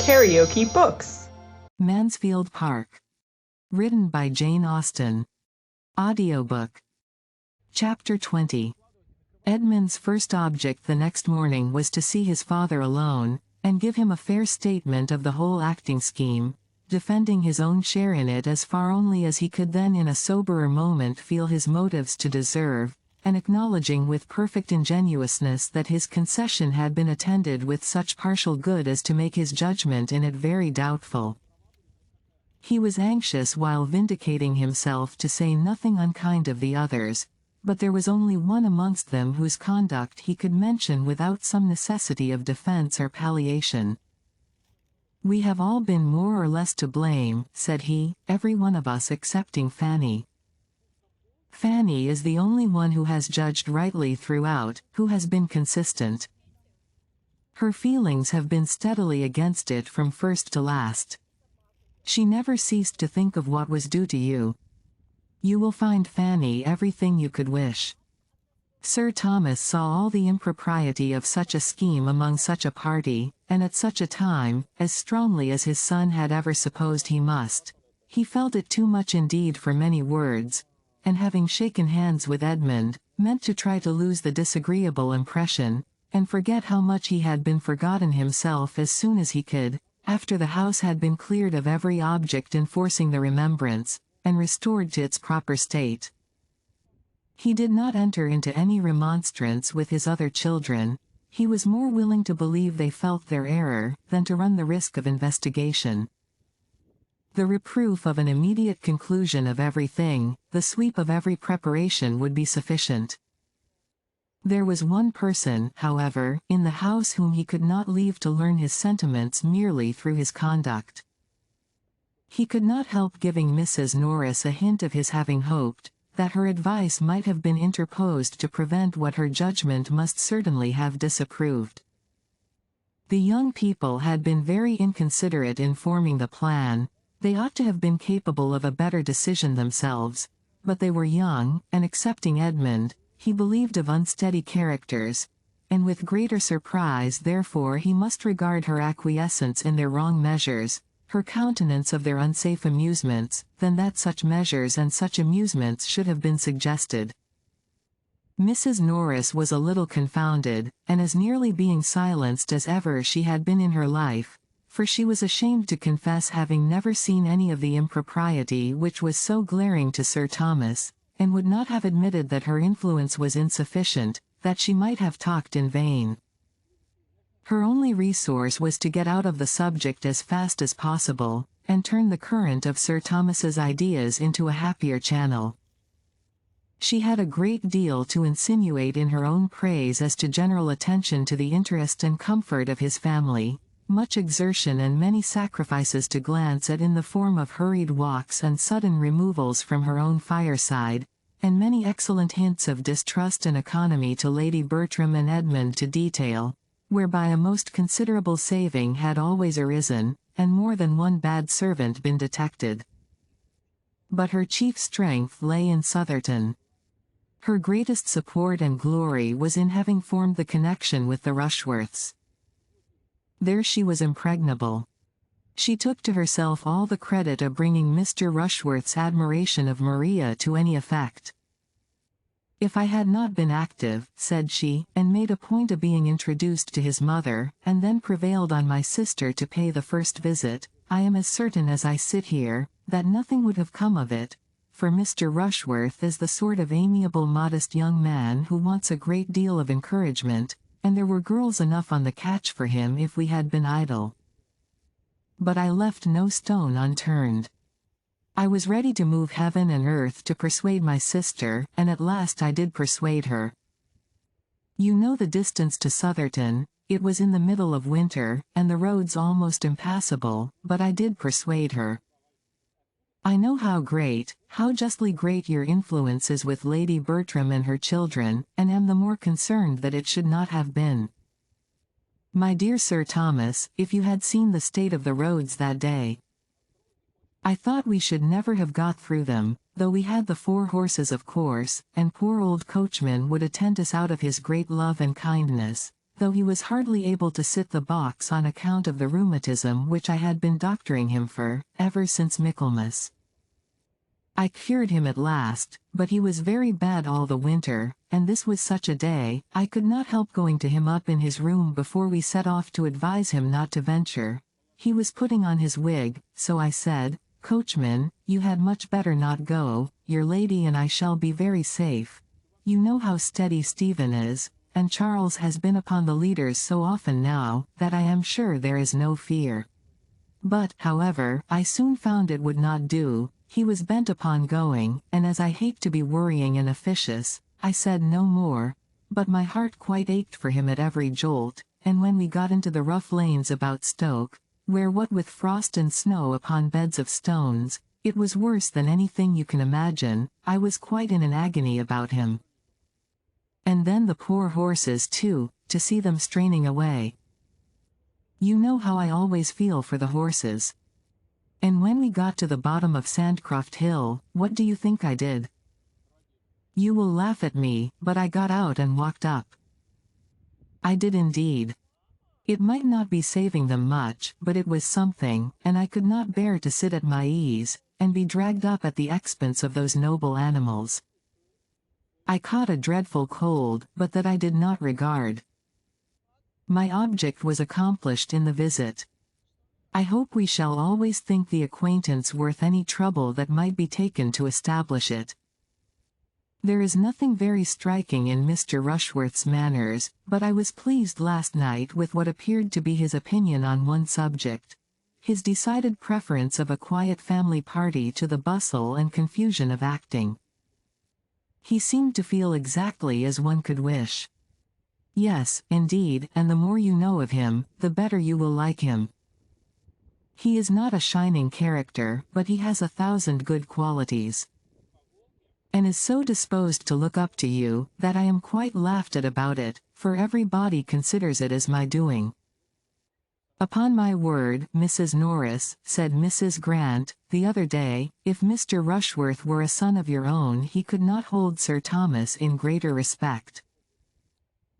KaraokeBooks. Mansfield Park. Written by Jane Austen. Audiobook. Chapter 20. Edmund's first object the next morning was to see his father alone, and give him a fair statement of the whole acting scheme, defending his own share in it as far only as he could then in a soberer moment feel his motives to deserve, and acknowledging with perfect ingenuousness that his concession had been attended with such partial good as to make his judgment in it very doubtful. He was anxious while vindicating himself to say nothing unkind of the others, but there was only one amongst them whose conduct he could mention without some necessity of defense or palliation. "We have all been more or less to blame," said he, "every one of us excepting Fanny. Fanny is the only one who has judged rightly throughout, who has been consistent. Her feelings have been steadily against it from first to last. She never ceased to think of what was due to you. You will find Fanny everything you could wish. Sir Thomas saw all the impropriety of such a scheme among such a party, and at such a time, as strongly as his son had ever supposed he must. He felt it too much indeed for many words, and having shaken hands with Edmund, meant to try to lose the disagreeable impression, and forget how much he had been forgotten himself as soon as he could, after the house had been cleared of every object enforcing the remembrance, and restored to its proper state. He did not enter into any remonstrance with his other children. He was more willing to believe they felt their error, than to run the risk of investigation. The reproof of an immediate conclusion of everything, the sweep of every preparation would be sufficient. There was one person, however, in the house whom he could not leave to learn his sentiments merely through his conduct. He could not help giving Mrs. Norris a hint of his having hoped that her advice might have been interposed to prevent what her judgment must certainly have disapproved. The young people had been very inconsiderate in forming the plan. They ought to have been capable of a better decision themselves, but they were young, and excepting Edmund, he believed of unsteady characters, and with greater surprise therefore he must regard her acquiescence in their wrong measures, her countenance of their unsafe amusements, than that such measures and such amusements should have been suggested. Mrs. Norris was a little confounded, and as nearly being silenced as ever she had been in her life, for she was ashamed to confess having never seen any of the impropriety which was so glaring to Sir Thomas, and would not have admitted that her influence was insufficient, that she might have talked in vain. Her only resource was to get out of the subject as fast as possible, and turn the current of Sir Thomas's ideas into a happier channel. She had a great deal to insinuate in her own praise as to general attention to the interest and comfort of his family, much exertion and many sacrifices to glance at in the form of hurried walks and sudden removals from her own fireside, and many excellent hints of distrust and economy to Lady Bertram and Edmund to detail, whereby a most considerable saving had always arisen, and more than one bad servant been detected. But her chief strength lay in Sotherton. Her greatest support and glory was in having formed the connection with the Rushworths. There she was impregnable. She took to herself all the credit of bringing Mr. Rushworth's admiration of Maria to any effect. "If I had not been active," said she, "and made a point of being introduced to his mother, and then prevailed on my sister to pay the first visit, I am as certain as I sit here, that nothing would have come of it, for Mr. Rushworth is the sort of amiable modest young man who wants a great deal of encouragement, and there were girls enough on the catch for him if we had been idle. But I left no stone unturned. I was ready to move heaven and earth to persuade my sister, and at last I did persuade her. You know the distance to Sotherton. It was in the middle of winter, and the roads almost impassable, but I did persuade her. I know how great, how justly great your influence is with Lady Bertram and her children, and am the more concerned that it should not have been. My dear Sir Thomas, if you had seen the state of the roads that day! I thought we should never have got through them, though we had the 4 horses of course, and poor old coachman would attend us out of his great love and kindness, though he was hardly able to sit the box on account of the rheumatism which I had been doctoring him for, ever since Michaelmas. I cured him at last, but he was very bad all the winter, and this was such a day, I could not help going to him up in his room before we set off to advise him not to venture. He was putting on his wig, so I said, "Coachman, you had much better not go, your lady and I shall be very safe. You know how steady Stephen is, and Charles has been upon the leaders so often now, that I am sure there is no fear." But, however, I soon found it would not do. He was bent upon going, and as I hate to be worrying and officious, I said no more, but my heart quite ached for him at every jolt, and when we got into the rough lanes about Stoke, where what with frost and snow upon beds of stones, it was worse than anything you can imagine, I was quite in an agony about him. And then the poor horses too, to see them straining away. You know how I always feel for the horses. And when we got to the bottom of Sandcroft Hill, what do you think I did? You will laugh at me, but I got out and walked up. I did indeed. It might not be saving them much, but it was something, and I could not bear to sit at my ease, and be dragged up at the expense of those noble animals. I caught a dreadful cold, but that I did not regard. My object was accomplished in the visit. I hope we shall always think the acquaintance worth any trouble that might be taken to establish it. There is nothing very striking in Mr. Rushworth's manners, but I was pleased last night with what appeared to be his opinion on one subject. His decided preference of a quiet family party to the bustle and confusion of acting. He seemed to feel exactly as one could wish. Yes, indeed, and the more you know of him, the better you will like him. He is not a shining character, but he has 1,000 good qualities. And is so disposed to look up to you, that I am quite laughed at about it, for everybody considers it as my doing. Upon my word, Mrs. Norris, said Mrs. Grant, the other day, if Mr. Rushworth were a son of your own he could not hold Sir Thomas in greater respect.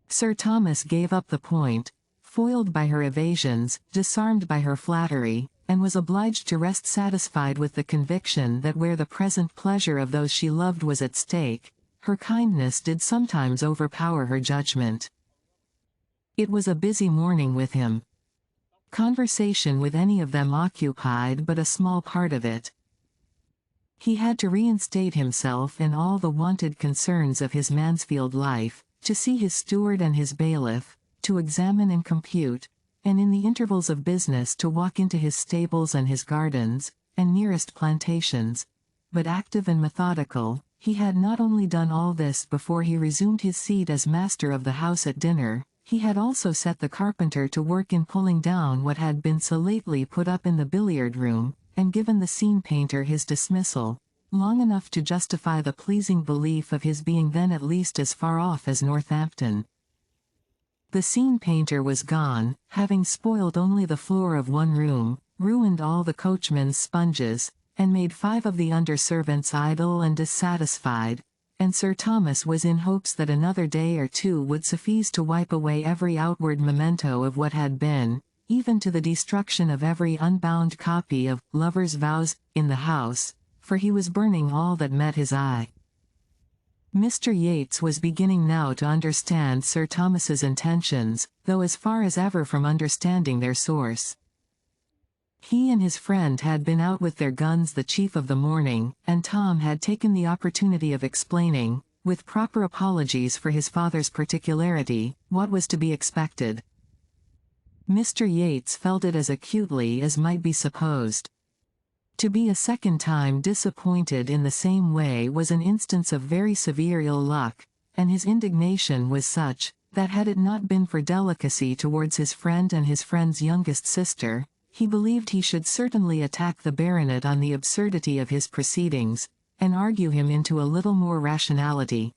Sir Thomas gave up the point, foiled by her evasions, disarmed by her flattery, and was obliged to rest satisfied with the conviction that where the present pleasure of those she loved was at stake, her kindness did sometimes overpower her judgment. It was a busy morning with him. Conversation with any of them occupied but a small part of it. He had to reinstate himself in all the wonted concerns of his Mansfield life, to see his steward and his bailiff, to examine and compute, and in the intervals of business to walk into his stables and his gardens, and nearest plantations. But active and methodical, he had not only done all this before he resumed his seat as master of the house at dinner, he had also set the carpenter to work in pulling down what had been so lately put up in the billiard-room, and given the scene painter his dismissal, long enough to justify the pleasing belief of his being then at least as far off as Northampton. The scene painter was gone, having spoiled only the floor of one room, ruined all the coachman's sponges, and made 5 of the under-servants idle and dissatisfied, and Sir Thomas was in hopes that another day or 2 would suffice to wipe away every outward memento of what had been, even to the destruction of every unbound copy of Lovers' Vows in the house, for he was burning all that met his eye. Mr. Yates was beginning now to understand Sir Thomas's intentions, though as far as ever from understanding their source. He and his friend had been out with their guns the chief of the morning, and Tom had taken the opportunity of explaining, with proper apologies for his father's particularity, what was to be expected. Mr. Yates felt it as acutely as might be supposed. To be a second time disappointed in the same way was an instance of very severe ill luck, and his indignation was such, that had it not been for delicacy towards his friend and his friend's youngest sister, he believed he should certainly attack the baronet on the absurdity of his proceedings, and argue him into a little more rationality.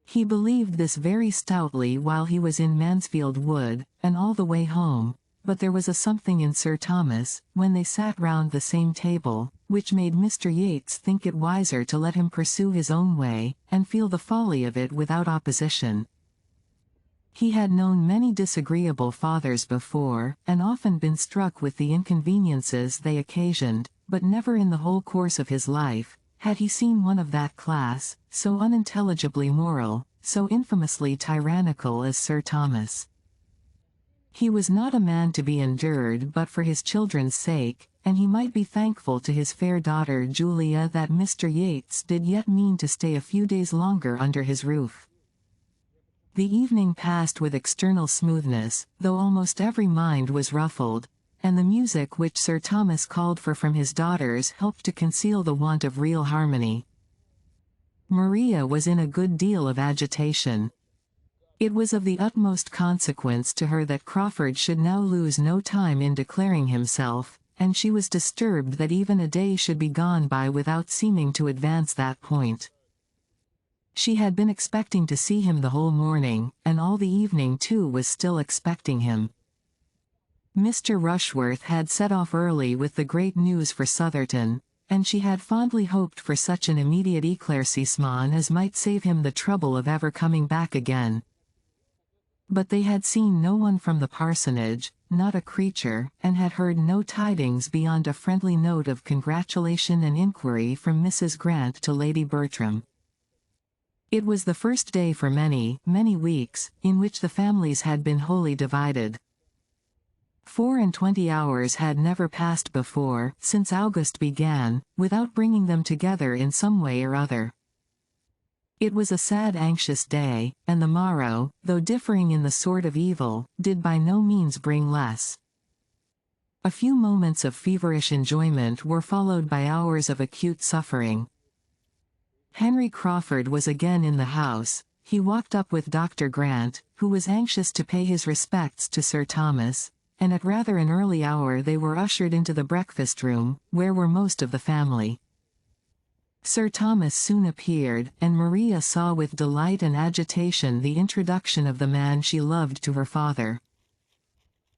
He believed this very stoutly while he was in Mansfield Wood, and all the way home. But there was a something in Sir Thomas, when they sat round the same table, which made Mr. Yates think it wiser to let him pursue his own way, and feel the folly of it without opposition. He had known many disagreeable fathers before, and often been struck with the inconveniences they occasioned, but never in the whole course of his life had he seen one of that class, so unintelligibly moral, so infamously tyrannical as Sir Thomas. He was not a man to be endured but for his children's sake, and he might be thankful to his fair daughter Julia that Mr. Yates did yet mean to stay a few days longer under his roof. The evening passed with external smoothness, though almost every mind was ruffled, and the music which Sir Thomas called for from his daughters helped to conceal the want of real harmony. Maria was in a good deal of agitation. It was of the utmost consequence to her that Crawford should now lose no time in declaring himself, and she was disturbed that even a day should be gone by without seeming to advance that point. She had been expecting to see him the whole morning, and all the evening too was still expecting him. Mr. Rushworth had set off early with the great news for Sotherton, and she had fondly hoped for such an immediate éclaircissement as might save him the trouble of ever coming back again. But they had seen no one from the parsonage, not a creature, and had heard no tidings beyond a friendly note of congratulation and inquiry from Mrs. Grant to Lady Bertram. It was the first day for many, many weeks, in which the families had been wholly divided. 24 hours had never passed before, since August began, without bringing them together in some way or other. It was a sad anxious day, and the morrow, though differing in the sort of evil, did by no means bring less. A few moments of feverish enjoyment were followed by hours of acute suffering. Henry Crawford was again in the house. He walked up with Dr. Grant, who was anxious to pay his respects to Sir Thomas, and at rather an early hour they were ushered into the breakfast-room, where were most of the family. Sir Thomas soon appeared, and Maria saw with delight and agitation the introduction of the man she loved to her father.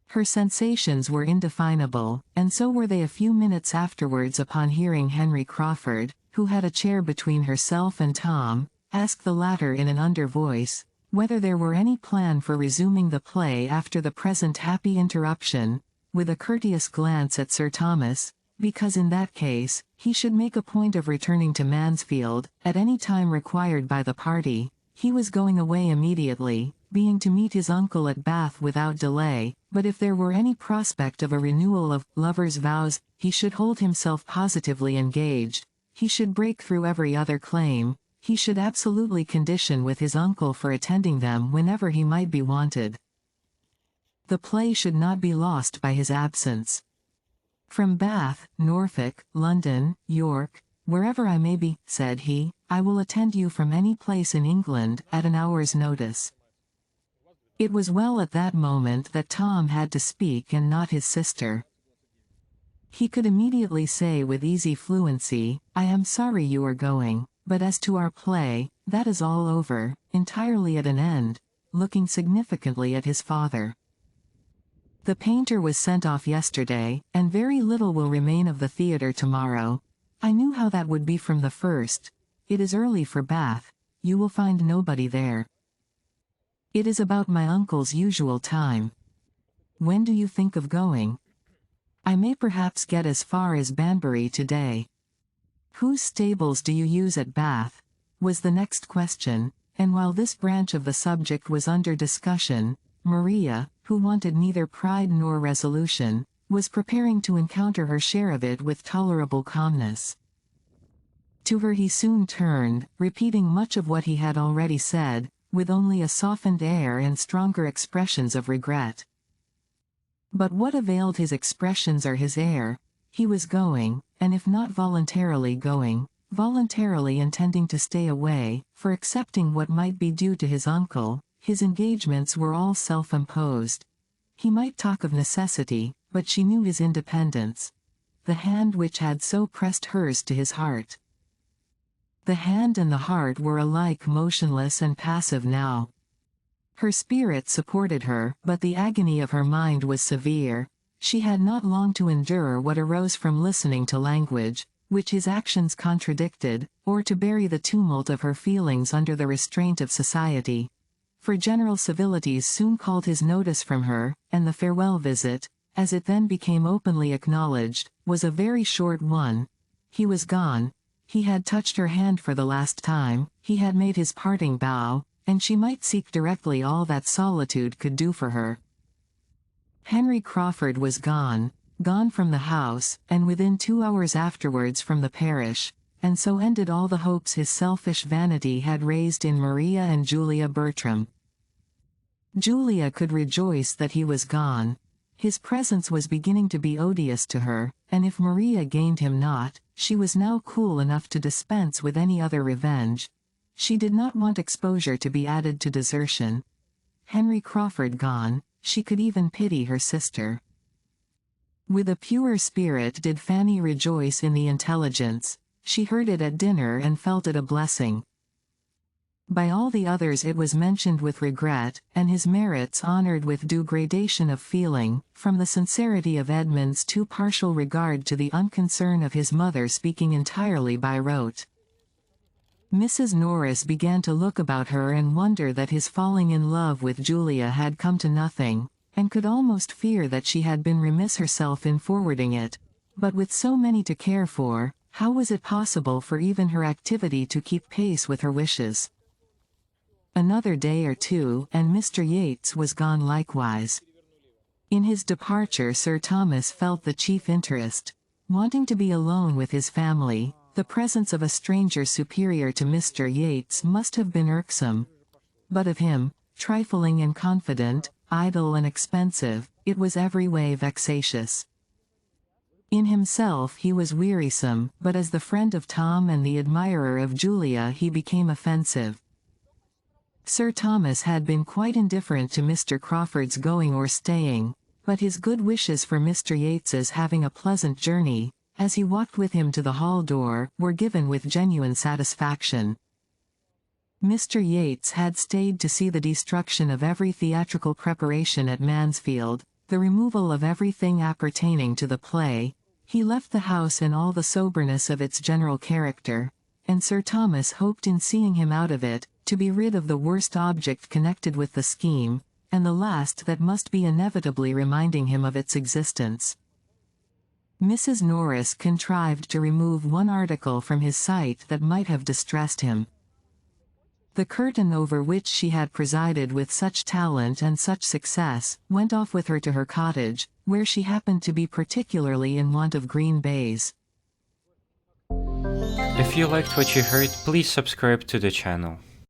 Her sensations were indefinable, and so were they a few minutes afterwards upon hearing Henry Crawford, who had a chair between herself and Tom, ask the latter in an under voice, whether there were any plan for resuming the play after the present happy interruption, with a courteous glance at Sir Thomas, because in that case, he should make a point of returning to Mansfield, at any time required by the party. He was going away immediately, being to meet his uncle at Bath without delay, but if there were any prospect of a renewal of lovers' vows, he should hold himself positively engaged, he should break through every other claim, he should absolutely condition with his uncle for attending them whenever he might be wanted. The play should not be lost by his absence. From Bath, Norfolk, London, York, wherever I may be, said he, I will attend you from any place in England, at an hour's notice. It was well at that moment that Tom had to speak and not his sister. He could immediately say with easy fluency, I am sorry you are going, but as to our play, that is all over, entirely at an end, looking significantly at his father. The painter was sent off yesterday, and very little will remain of the theatre tomorrow. I knew how that would be from the first. It is early for Bath. You will find nobody there. It is about my uncle's usual time. When do you think of going? I may perhaps get as far as Banbury today. Whose stables do you use at Bath? Was the next question, and while this branch of the subject was under discussion, Maria, who wanted neither pride nor resolution, was preparing to encounter her share of it with tolerable calmness. To her he soon turned, repeating much of what he had already said, with only a softened air and stronger expressions of regret. But what availed his expressions or his air? He was going, and if not voluntarily going, voluntarily intending to stay away, for accepting what might be due to his uncle. His engagements were all self-imposed. He might talk of necessity, but she knew his independence. The hand which had so pressed hers to his heart. The hand and the heart were alike motionless and passive now. Her spirit supported her, but the agony of her mind was severe. She had not long to endure what arose from listening to language, which his actions contradicted, or to bury the tumult of her feelings under the restraint of society. for general civilities soon called his notice from her, and the farewell visit, as it then became openly acknowledged, was a very short one. He was gone. He had touched her hand for the last time, he had made his parting bow, and she might seek directly all that solitude could do for her. Henry Crawford was gone from the house, and within 2 hours afterwards from the parish, and so ended all the hopes his selfish vanity had raised in Maria and Julia Bertram. Julia could rejoice that he was gone. His presence was beginning to be odious to her, and if Maria gained him not, she was now cool enough to dispense with any other revenge. She did not want exposure to be added to desertion. Henry Crawford gone, she could even pity her sister. With a pure spirit did Fanny rejoice in the intelligence. She heard it at dinner and felt it a blessing. By all the others it was mentioned with regret, and his merits honored with due gradation of feeling, from the sincerity of Edmund's too partial regard to the unconcern of his mother speaking entirely by rote. Mrs. Norris began to look about her and wonder that his falling in love with Julia had come to nothing, and could almost fear that she had been remiss herself in forwarding it. But with so many to care for, how was it possible for even her activity to keep pace with her wishes? Another day or two, and Mr. Yates was gone likewise. In his departure Sir Thomas felt the chief interest. Wanting to be alone with his family, the presence of a stranger superior to Mr. Yates must have been irksome. But of him, trifling and confident, idle and expensive, it was every way vexatious. In himself he was wearisome, but as the friend of Tom and the admirer of Julia he became offensive. Sir Thomas had been quite indifferent to Mr. Crawford's going or staying, but his good wishes for Mr. Yates's having a pleasant journey, as he walked with him to the hall door, were given with genuine satisfaction. Mr. Yates had stayed to see the destruction of every theatrical preparation at Mansfield, the removal of everything appertaining to the play. He left the house in all the soberness of its general character, and Sir Thomas hoped in seeing him out of it, to be rid of the worst object connected with the scheme, and the last that must be inevitably reminding him of its existence. Mrs. Norris contrived to remove one article from his sight that might have distressed him. The curtain over which she had presided with such talent and such success, went off with her to her cottage, where she happened to be particularly in want of green baize. If you liked what you heard, please subscribe to the channel.